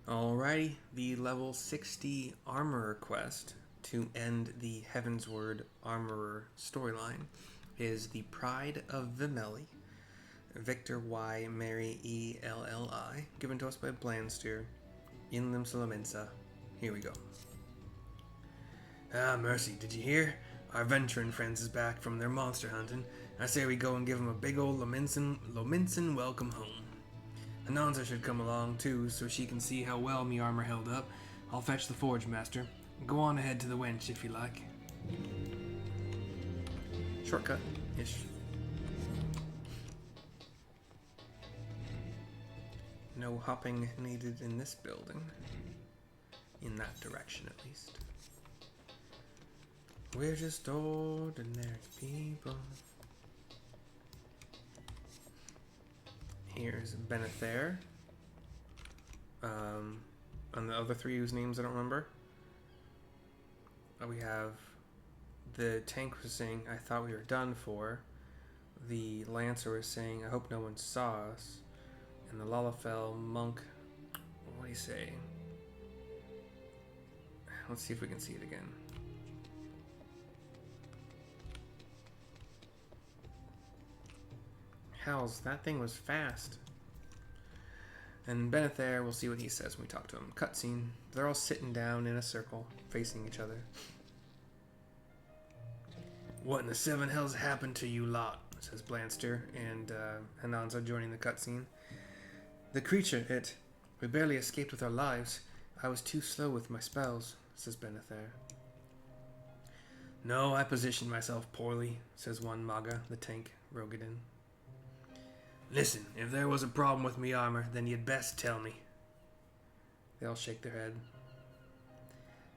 Alrighty, the level 60 Armorer quest to end the Heavensward Armorer storyline is the Pride of Vymelli. Victor Y. Mary E. L. given to us by Blandsteer, in Limsa. Here we go. Ah, mercy, did you hear? Our venturing friends is back from their monster hunting. I say we go and give them a big old Lominson welcome home. Ananza should come along too, so she can see how well me armor held up. I'll fetch the forge master. Go on ahead to the wench if you like. Shortcut-ish. No hopping needed in this building. In that direction, at least. We're just ordinary people. Here's Benether. And the other three whose names I don't remember. We have the tank was saying, I thought we were done for. The Lancer was saying, I hope no one saw us. And the Lalafell monk, what do you say? Let's see if we can see it again. Hells, that thing was fast. And Benether, we'll see what he says when we talk to him. Cutscene. They're all sitting down in a circle, facing each other. What in the seven hells happened to you lot? Says Blandsteer, and Ananza joining the cutscene. The creature, we barely escaped with our lives. I was too slow with my spells, says Benether. No, I positioned myself poorly, says one Maga, the tank, Rogadin. Listen, if there was a problem with me armor, then you'd best tell me. They all shake their head.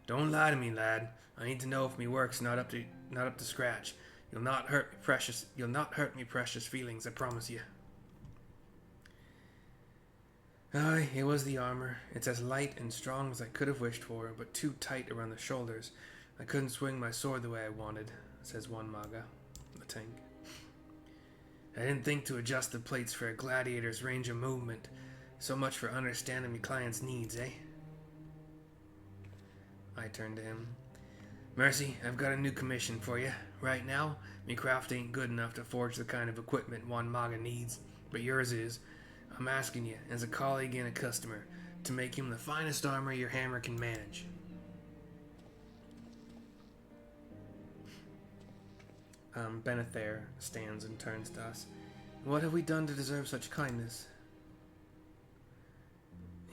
Don't lie to me, lad. I need to know if me work's not up to scratch. You'll not hurt me precious feelings, I promise you. Aye, it was the armor. It's as light and strong as I could have wished for, but too tight around the shoulders. I couldn't swing my sword the way I wanted, says one Maga, the tank. I didn't think to adjust the plates for a gladiator's range of movement. So much for understanding me client's needs, eh? I turned to him. Mercy, I've got a new commission for you. Right now, me craft ain't good enough to forge the kind of equipment one Maga needs, but yours is. I'm asking you, as a colleague and a customer, to make him the finest armor your hammer can manage. Benether stands and turns to us. What have we done to deserve such kindness?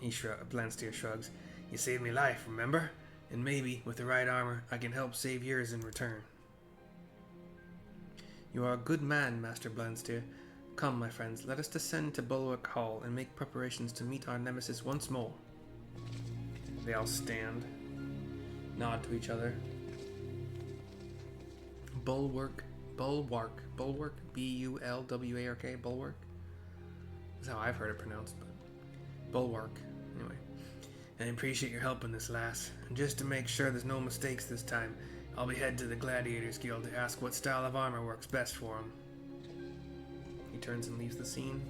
Blandsteer shrugs. You saved me life, remember? And maybe, with the right armor, I can help save yours in return. You are a good man, Master Blandsteer. Come, my friends, let us descend to Bulwark Hall and make preparations to meet our nemesis once more. They all stand, nod to each other. Bulwark, B-U-L-W-A-R-K, Bulwark. That's how I've heard it pronounced, but Bulwark, anyway. I appreciate your help in this, lass. And just to make sure there's no mistakes this time, I'll be headed to the Gladiators Guild to ask what style of armor works best for him. He turns and leaves the scene.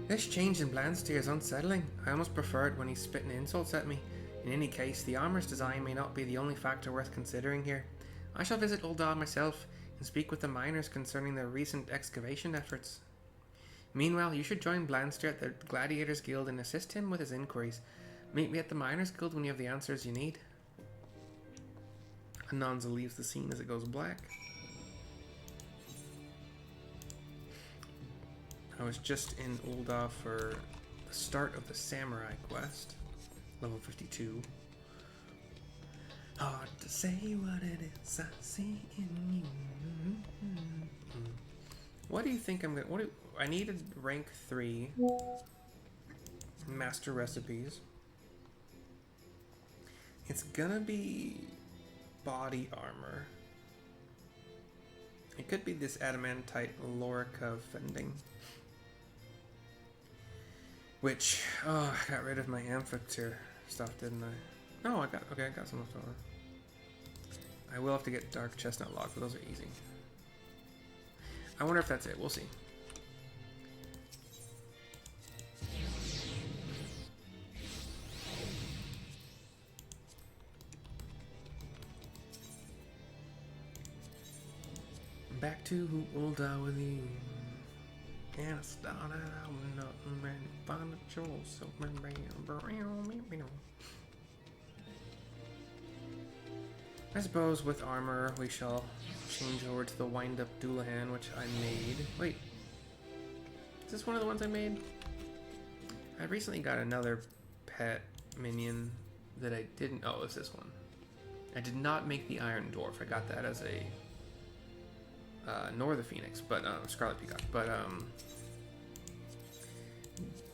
This change in Blandsteer is unsettling. I almost prefer it when he's spitting insults at me. In any case, the armor's design may not be the only factor worth considering here. I shall visit Ul'dah myself and speak with the miners concerning their recent excavation efforts. Meanwhile, you should join Blandsteer at the Gladiators Guild and assist him with his inquiries. Meet me at the Miners Guild when you have the answers you need. Ananza leaves the scene as it goes black. I was just in Ul'dah for the start of the Samurai quest, level 52. Hard to say what it is I see in you. What do you think I'm gonna? I needed rank 3 master recipes. It's gonna be body armor. It could be this adamantite Lorica fending. Which, I got rid of my Amphictyr stuff, didn't I? No, I got some left over. I will have to get Dark Chestnut Log, but those are easy. I wonder if that's it. We'll see. Back to who will die with you. And I started out with nothing and find a choice. So I suppose with armor we shall change over to the wind-up Doulahan, which I made. Wait, is this one of the ones I made? I recently got another pet minion that I didn't. Oh, it's this one. I did not make the Iron Dwarf. I got that as a Nor the Phoenix, but Scarlet Peacock. But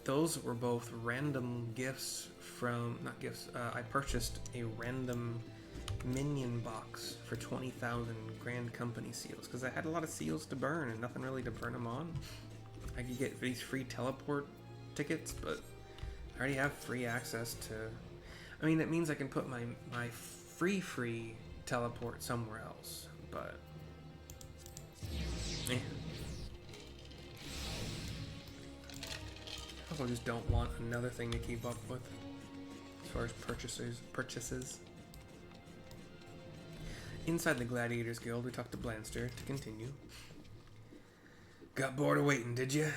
those were both random gifts from not gifts. I purchased a random minion box for 20,000 Grand Company seals because I had a lot of seals to burn and nothing really to burn them on. I could get these free teleport tickets, but I already have free access to. I mean, that means I can put my free teleport somewhere else, but yeah. I also just don't want another thing to keep up with as far as purchases. Inside the Gladiators Guild, we talked to Blanster to continue. Got bored of waiting, did you?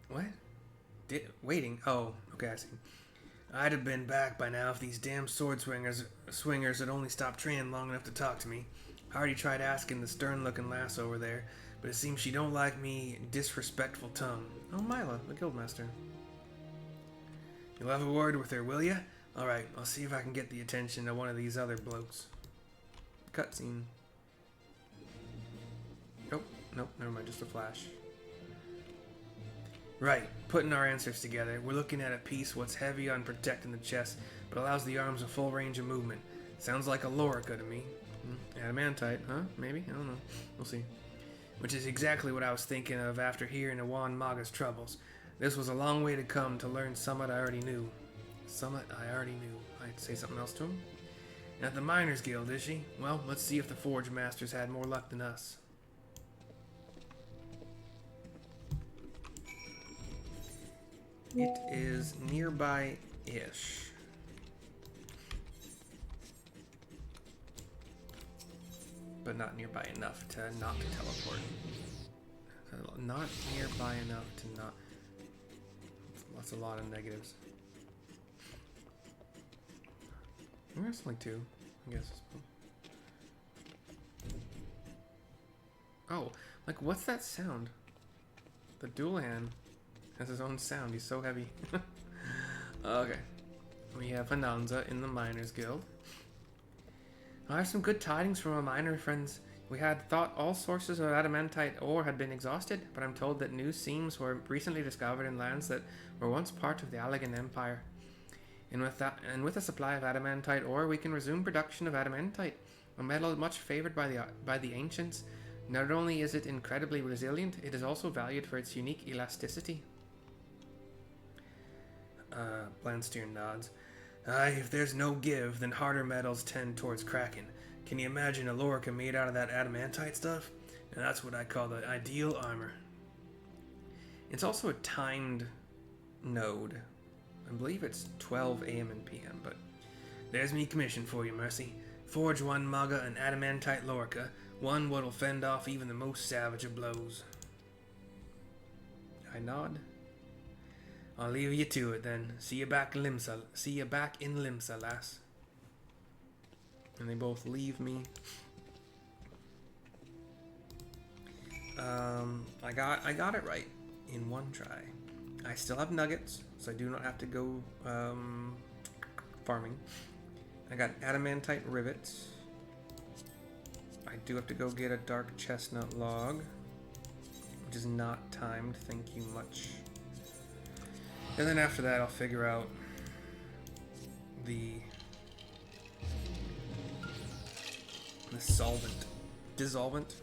What? Waiting? Oh, okay, I see. I'd have been back by now if these damn swingers had only stopped training long enough to talk to me. I already tried asking the stern-looking lass over there, but it seems she don't like me disrespectful tongue. Oh, Mila, the guildmaster. You'll have a word with her, will ya? Alright, I'll see if I can get the attention of one of these other blokes. Cutscene. Nope, never mind, just a flash. Right, putting our answers together, we're looking at a piece what's heavy on protecting the chest, but allows the arms a full range of movement. Sounds like a Lorica to me. Adamantite, huh? Maybe? I don't know. We'll see. Which is exactly what I was thinking of after hearing of Juan Maga's troubles. This was a long way to come to learn somewhat I already knew. I'd say something else to him. At the Miners Guild, is she? Well, let's see if the Forge Masters had more luck than us. It is nearby-ish. But not nearby enough to not teleport. Not nearby enough to not... That's a lot of negatives. There's only two, I guess. Oh, like what's that sound? The Doulahan has his own sound. He's so heavy. Okay. We have Ananza in the Miners Guild. I have some good tidings from our miner friends. We had thought all sources of adamantite ore had been exhausted, but I'm told that new seams were recently discovered in lands that were once part of the Allegan Empire. And with a supply of adamantite ore, we can resume production of adamantite, a metal much favored by the ancients. Not only is it incredibly resilient, it is also valued for its unique elasticity. Blansteer nods. Aye, if there's no give, then harder metals tend towards cracking. Can you imagine a Lorica made out of that adamantite stuff? And that's what I call the ideal armor. It's also a timed node. I believe it's 12 a.m. and p.m., but there's me commission for you, Mercy. Forge one Maga and adamantite Lorica, one what'll fend off even the most savage of blows. I nod. I'll leave you to it then. See you back in Limsa, lass. And they both leave me. I got it right in one try. I still have nuggets, so I do not have to go farming. I got adamantite rivets. I do have to go get a dark chestnut log, which is not timed, thank you much. And then after that, I'll figure out the dissolvent,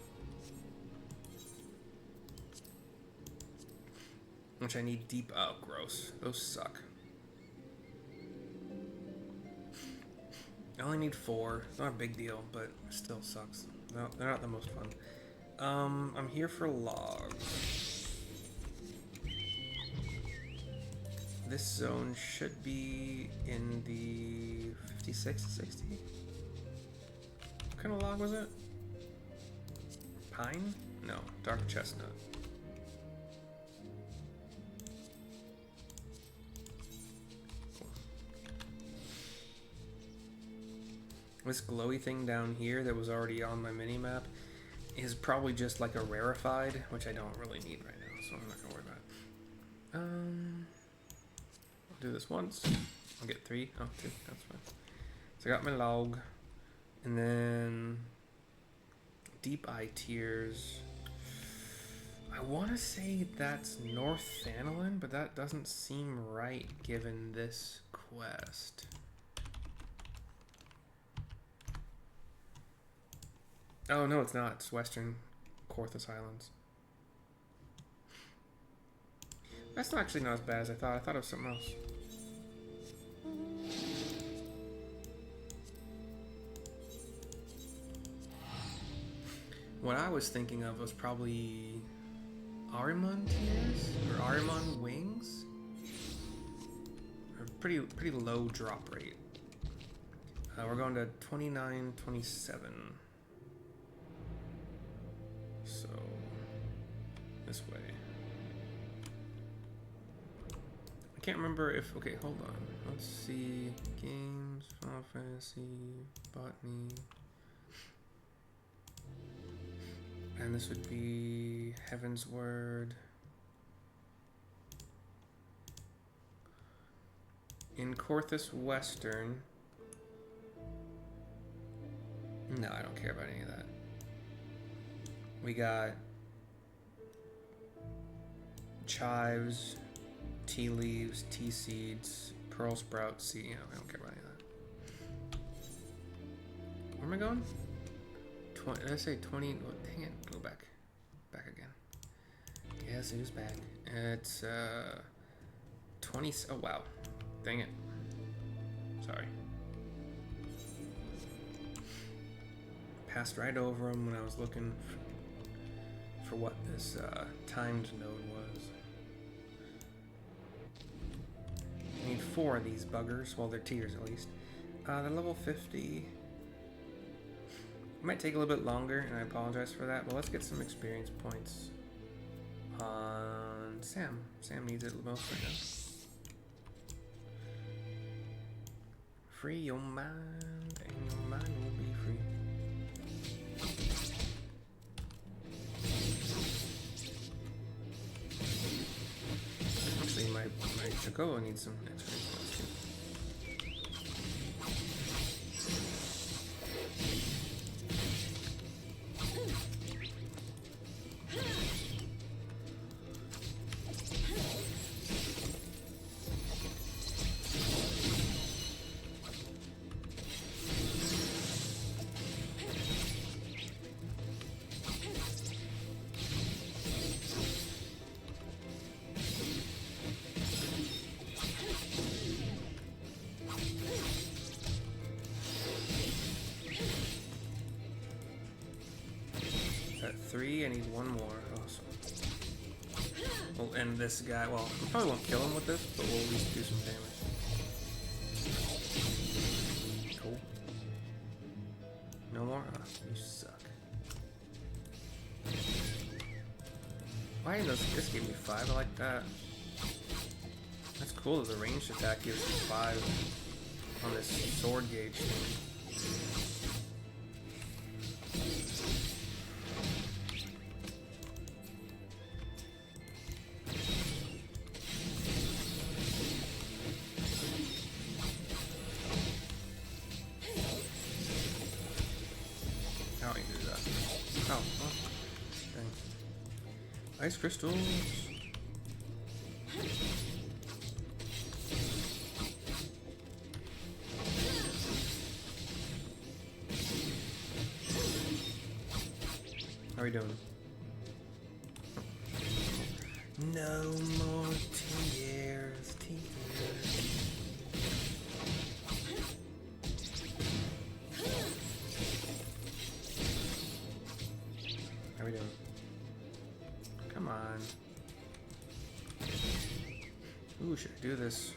which I need deep. Oh, gross! Those suck. I only need 4. It's not a big deal, but it still sucks. No, they're not the most fun. I'm here for logs. This zone should be in the 56 to 60. What kind of log was it? Pine? No, dark chestnut. Cool. This glowy thing down here that was already on my mini map is probably just like a rarefied, which I don't really need right now, so I'm not gonna worry about it. I'll do this once. I'll get 3. Oh, 2. That's fine. So I got my log, and then Deep Eye Tears. I want to say that's North Thanolin, but that doesn't seem right given this quest. Oh, no, it's not. It's Western Korthus Islands. That's actually not as bad as I thought. I thought it was something else. What I was thinking of was probably Ahriman Tears or Ahriman Wings. Pretty low drop rate. We're going to 29.27. So this way. I can't remember if. Okay, hold on. Let's see. Games, Final Fantasy, Botany. And this would be Heaven's Word. In Korthus Western. No, I don't care about any of that. We got chives, tea leaves, tea seeds, pearl sprout seed. You know, I don't care about any of that. Where am I going? 20, did I say 20? Oh, dang it. Go back. Back again. Yes, it was back. It's 20. Oh, wow. Dang it. Sorry. Passed right over them when I was looking for what this timed node was. I need 4 of these buggers. Well, they're tiers at least. They're level 50. It might take a little bit longer, and I apologize for that, but let's get some experience points on Sam. Sam needs it the most right now. Free your mind, and your mind will be free. Actually, my Chocobo needs some experience points too. At 3, I need 1 more. Awesome. We'll end this guy. Well, we probably won't kill him with this, but we'll at least do some damage. Cool. No more? Ah, you suck. Why does this give me 5? I like that. That's cool that the ranged attack gives me 5 on this sword gauge thing. Oh, well, dang. Ice crystals. How are we doing? No more tears, tears. How we doing? Come on. Ooh, should I do this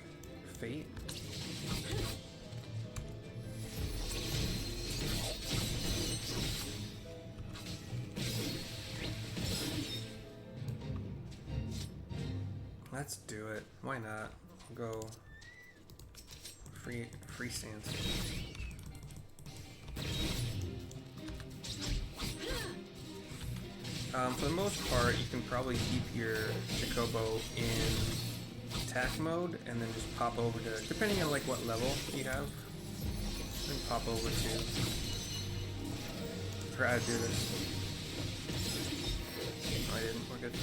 fate? Let's do it. Why not? We'll go free stance. For the most part, you can probably keep your Chocobo in attack mode and then just pop over to, depending on like what level you have, then pop over to, I forgot how to do this. No, I didn't, we're good.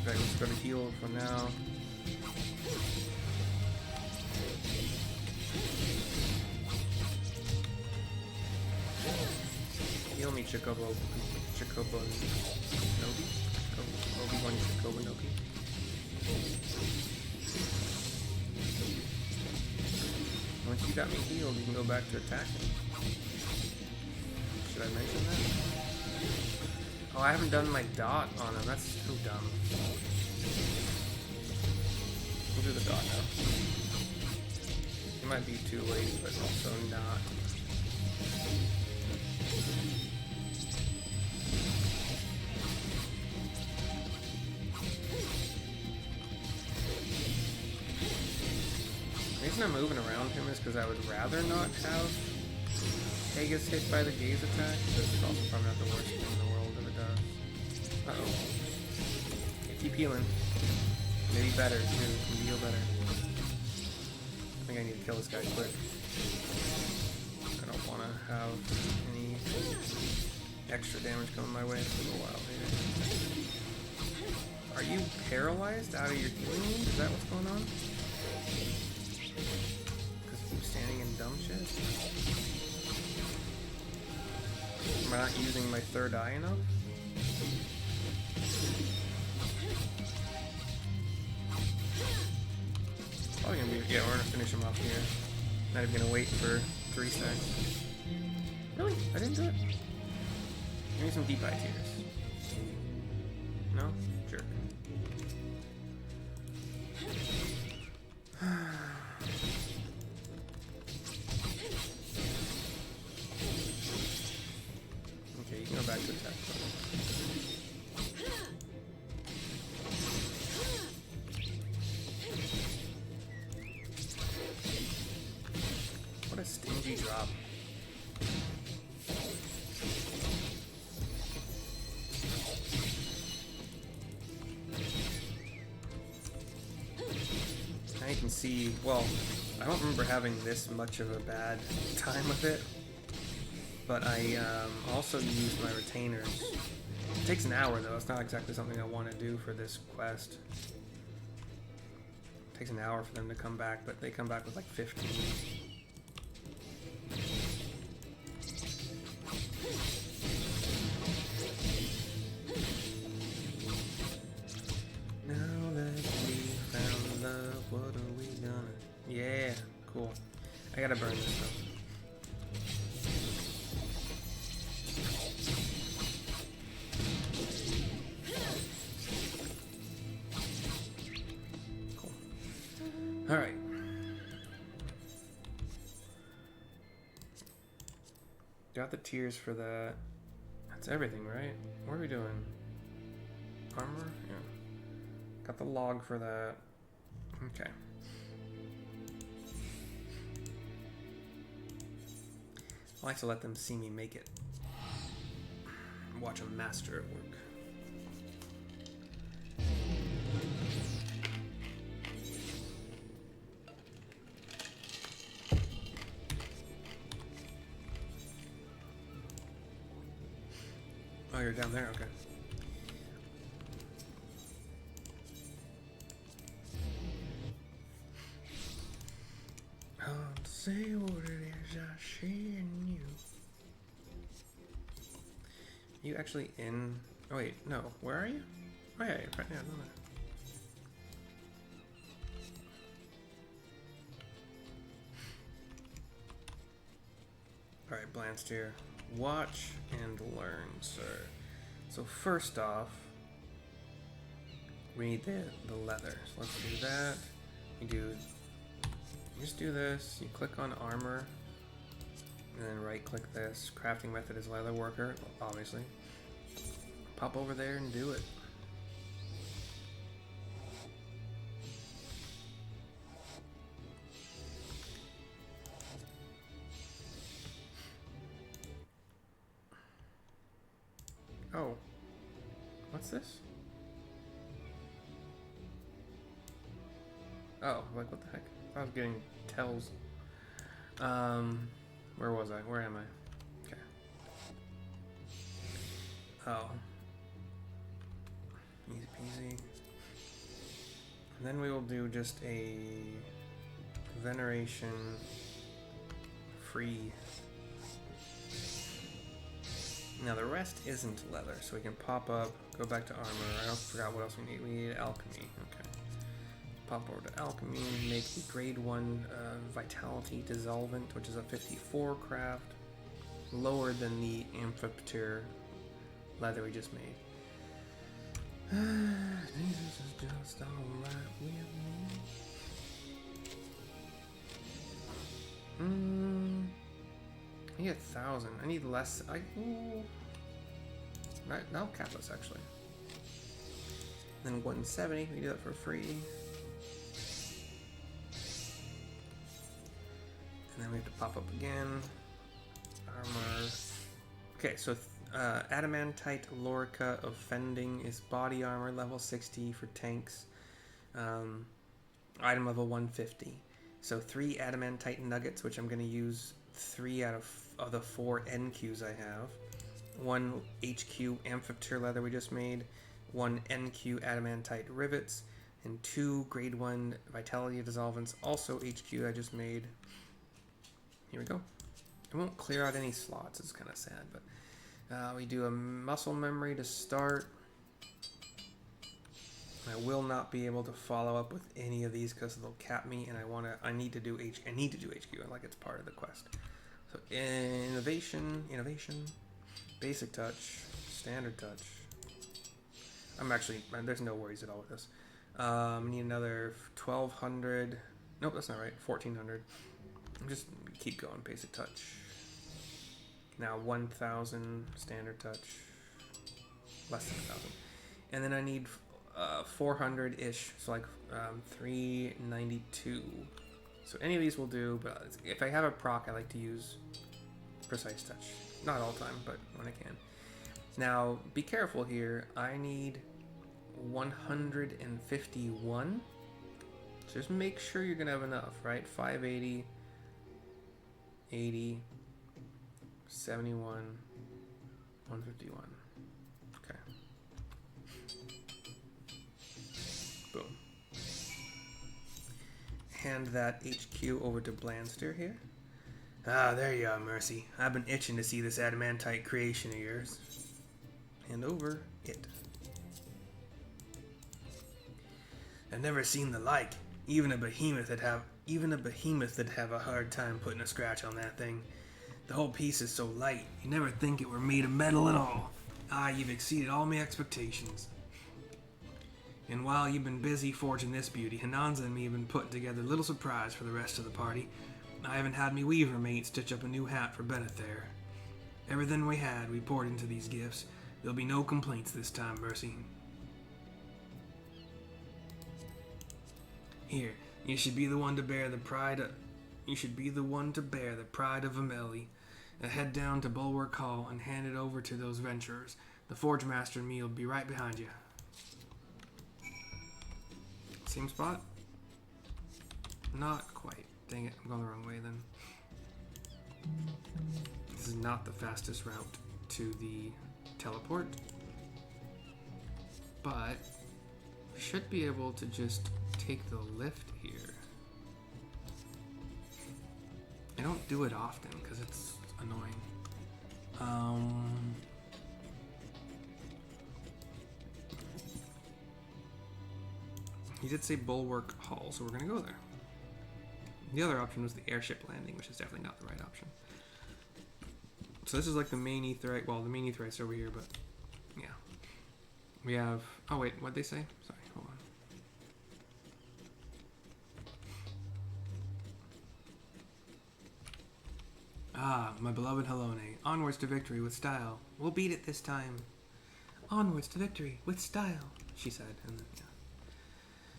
Okay, let's go to heal for now. Heal me, Chocobo Nobi? Obi-Wan Chocobo Nobi. Once you got me healed, you can go back to attacking. Should I mention that? Oh, I haven't done my dot on him. That's so dumb. We'll do the dot now. It might be too late, but also not. The reason I'm moving around him is because I would rather not have Pegasus hit by the gaze attack, but it's also probably not the worst thing in the world if it does. Uh-oh. Okay, keep healing. Maybe better, too. Can heal better. I think I need to kill this guy quick. I don't want to have any extra damage coming my way for a little while here. Are you paralyzed out of your healing means? Is that what's going on? Because you keep standing in dumb shit? Am I not using my third eye enough? Probably gonna be, yeah, we're gonna finish him off here. Not even gonna wait for 3 seconds. Really? I didn't do it? Give me some deep eye tears. No? Jerk. Okay, you can go back to attack. What a stingy drop. Now you can see, well, I don't remember having this much of a bad time with it, but I also used my retainers. It takes an hour though, it's not exactly something I want to do for this quest. It takes an hour for them to come back, but they come back with like 15. Now that we found love, what are we gonna... Yeah, cool. I gotta burn this stuff. Cool. Alright. Got the tears for that. That's everything, right? What are we doing? Armor? Yeah. Got the log for that. Okay. I like to let them see me make it. Watch a master at work. Oh, you're down there? Okay. I'll say what it is I see in you. You actually in... Oh wait, no. Where are you? Oh yeah, you're right now. No. Alright, Blanstier. Watch and learn, sir. So first off, we need the leather. So let's do that. We do just do this. You click on armor, and then right click this. Crafting method is leather worker, obviously. Pop over there and do it. Oh, what's this? Oh, like what the heck? I was getting tells. Where was I? Where am I? Okay. Oh. Easy peasy. And then we will do just a veneration free. Now the rest isn't leather, so we can pop up, go back to armor. I forgot what else we need. We need alchemy. Okay. Pop over to alchemy, make the grade 1 vitality dissolvent, which is a 54 craft, lower than the amphitheater leather we just made. Jesus is just alright with me. I need 1,000. I need less. That'll cap us actually. Then 170. We do that for free. And then we have to pop up again. Armor. Okay, so adamantite lorica of fending is body armor level 60 for tanks. Item level 150. So 3 adamantite nuggets, which I'm going to use 3 out of the 4 NQs I have. 1 HQ amphitheater leather we just made. 1 NQ adamantite rivets. And 2 grade 1 vitality dissolvents, also HQ I just made. Here we go. It won't clear out any slots, it's kind of sad, but we do a muscle memory to start. I will not be able to follow up with any of these because they'll cap me, and I need to do HQ, like it's part of the quest. So innovation, basic touch, standard touch. There's no worries at all with this. Need another 1,200. Nope, that's not right. 1,400. Just keep going. Basic touch. Now 1,000 standard touch. Less than 1,000. And then I need 400-ish. So like 392. So any of these will do. But if I have a proc, I like to use precise touch. Not all the time, but when I can. Now be careful here. I need 151. So just make sure you're gonna have enough, right? 580, 80, 71, 151. Okay. Boom. Hand that HQ over to Blandster here. Ah, there you are, Mercy. I've been itching to see this adamantite creation of yours. Hand over it. I've never seen the like. Even a behemoth that'd have a hard time putting a scratch on that thing. The whole piece is so light, you never think it were made of metal at all. Ah, you've exceeded all my expectations. And while you've been busy forging this beauty, Hananza and me have been putting together a little surprise for the rest of the party. I haven't had me weaver mate stitch up a new hat for Bennett there. Everything we had, we poured into these gifts. There'll be no complaints this time, Mercy. Here, you should be the one to bear the pride of Vymelli. Head down to Bulwark Hall and hand it over to those venturers. The Forge Master and me will be right behind you. Same spot? Not quite. Dang it, I'm going the wrong way then. This is not the fastest route to the teleport. But we should be able to just take the lift here. I don't do it often because it's annoying. He did say Bulwark Hall, so we're gonna go there. The other option was the airship landing, which is definitely not the right option. So this is like the main aetherite. Well, the main aetherite's over here, but yeah. We have. Oh wait, what'd they say? Sorry, hold on. Ah, my beloved Helone, onwards to victory with style. We'll beat it this time. Onwards to victory with style, she said, and then,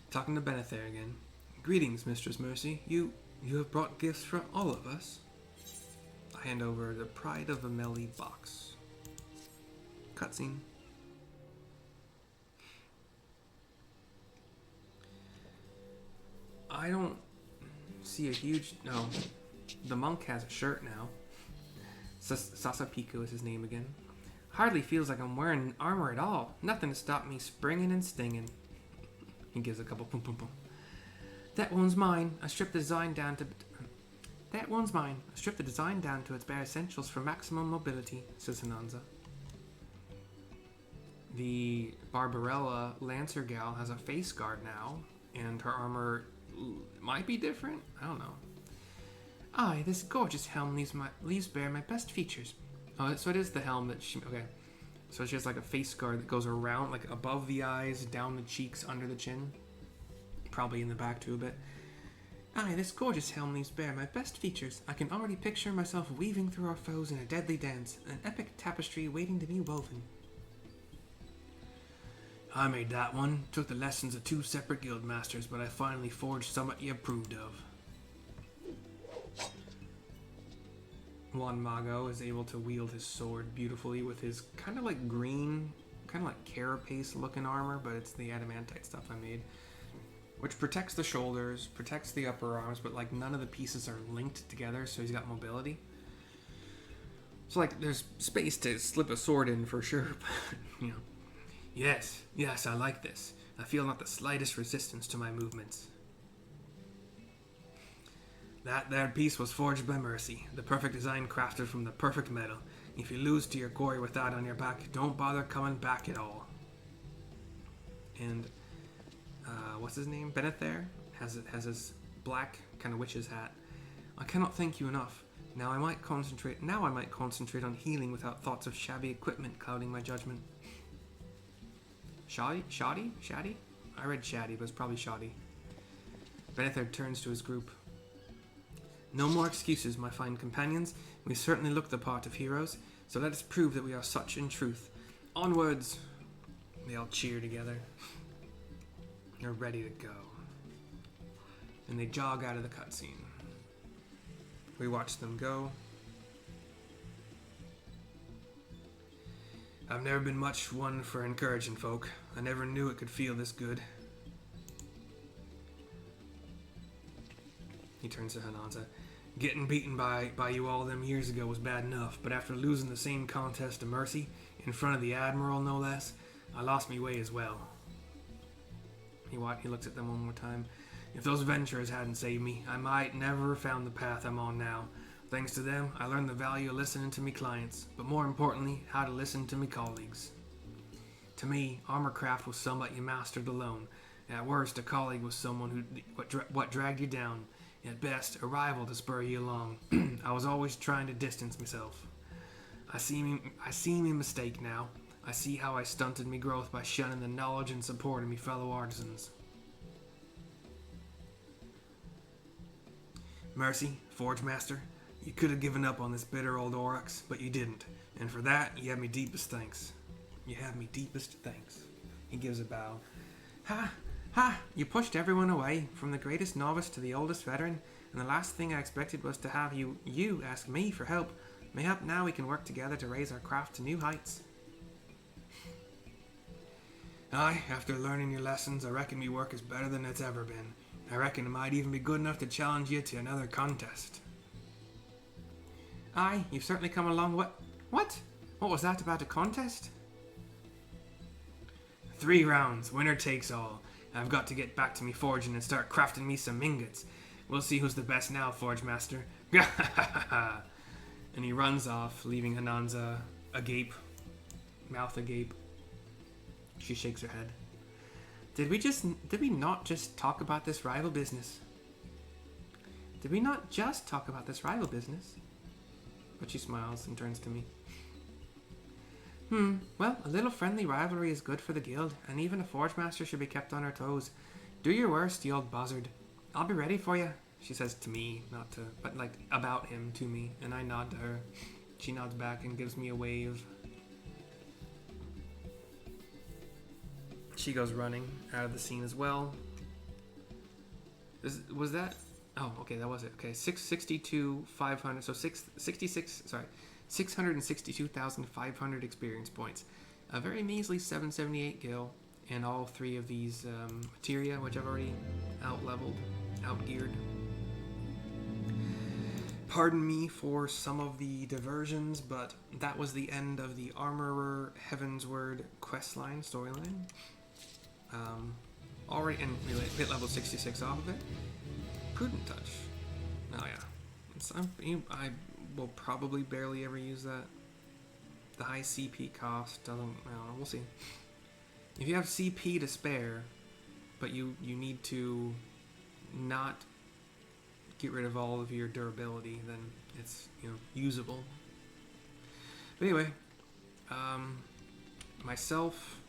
talking to Benether again. Greetings, Mistress Mercy. You have brought gifts for all of us. I hand over the Pride of Vymelli box. Cutscene. I don't see a huge... No. The monk has a shirt now. Sasapico is his name again. Hardly feels like I'm wearing armor at all. Nothing to stop me springing and stinging. He gives a couple pum pum pum. That one's mine. I stripped the design down to... That one's mine. I stripped the design down to its bare essentials for maximum mobility, says Hananza. The Barbarella Lancer gal has a face guard now, and her armor might be different. I don't know. Aye, this gorgeous helm leaves bare my best features. Oh, so it is the helm that she... Okay. So she has like a face guard that goes around, like above the eyes, down the cheeks, under the chin. Probably in the back too a bit. Aye, this gorgeous helm leaves bare my best features. I can already picture myself weaving through our foes in a deadly dance, an epic tapestry waiting to be woven. I made that one. Took the lessons of 2 separate guild masters, but I finally forged somewhat you approved of. Juan Mago is able to wield his sword beautifully with his kind of like green, kind of like carapace looking armor, but it's the adamantite stuff I made. Which protects the shoulders, protects the upper arms, but like none of the pieces are linked together, so he's got mobility. So like there's space to slip a sword in for sure, but you know. Yes, I like this. I feel not the slightest resistance to my movements. That there piece was forged by Mercy, the perfect design crafted from the perfect metal. If you lose to your quarry with that on your back, don't bother coming back at all. And, what's his name? Benether has his black kind of witch's hat. I cannot thank you enough. Now I might concentrate on healing without thoughts of shabby equipment clouding my judgment. Shoddy? I read Shaddy, but it's probably Shoddy. Benether turns to his group. No more excuses, my fine companions. We certainly look the part of heroes, so let us prove that we are such in truth. Onwards! They all cheer together. They're ready to go. And they jog out of the cutscene. We watch them go. I've never been much one for encouraging folk. I never knew it could feel this good. He turns to Hananza. Getting beaten by you all them years ago was bad enough, but after losing the same contest to Mercy, in front of the Admiral no less, I lost me way as well. He looks at them one more time. If those venturers hadn't saved me, I might never have found the path I'm on now. Thanks to them, I learned the value of listening to me clients, but more importantly, how to listen to me colleagues. To me, armorcraft was somewhat you mastered alone. At worst, a colleague was someone what dragged you down. At best, a rival to spur you along. I was always trying to distance myself. I see me mistake now. I see how I stunted me growth by shunning the knowledge and support of me fellow artisans. Mercy, Forge Master, you could have given up on this bitter old Aurochs, but you didn't. And for that, you have me deepest thanks. You have me deepest thanks. He gives a bow. Ha! You pushed everyone away, from the greatest novice to the oldest veteran, and the last thing I expected was to have you ask me for help. Mayhap now we can work together to raise our craft to new heights. Aye, after learning your lessons, I reckon me work is better than it's ever been. I reckon it might even be good enough to challenge you to another contest. Aye, you've certainly come a long way. What? What was that about a contest? 3 rounds, winner takes all. I've got to get back to me forging and start crafting me some ingots. We'll see who's the best now, Forge Master. And he runs off, leaving Hananza agape, mouth agape. She shakes her head. Did we not just talk about this rival business? Did we not just talk about this rival business? But she smiles and turns to me. Well, a little friendly rivalry is good for the guild, and even a Forge Master should be kept on her toes. Do your worst, you old buzzard. I'll be ready for you. She says to me, not to, but like about him to me, and I nod to her. She nods back and gives me a wave. She goes running out of the scene as well. Was that? Oh, okay, that was it. Okay, 662,500. So 662,500 experience points. A very measly 778 gil, and all three of these materia, which I've already out-leveled, out-geared. Pardon me for some of the diversions, but that was the end of the Armorer Heavensward questline storyline. Already, and we hit level 66 off of it. Prudent Touch. Oh yeah, I will probably barely ever use that. The high CP cost doesn't. I don't know. We'll see. If you have CP to spare, but you need to not get rid of all of your durability, then it's usable. But anyway, myself,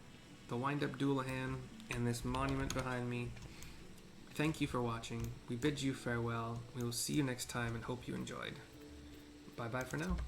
the wind-up Doulahan, and this monument behind me, thank you for watching. We bid you farewell. We will see you next time and hope you enjoyed. Bye-bye for now.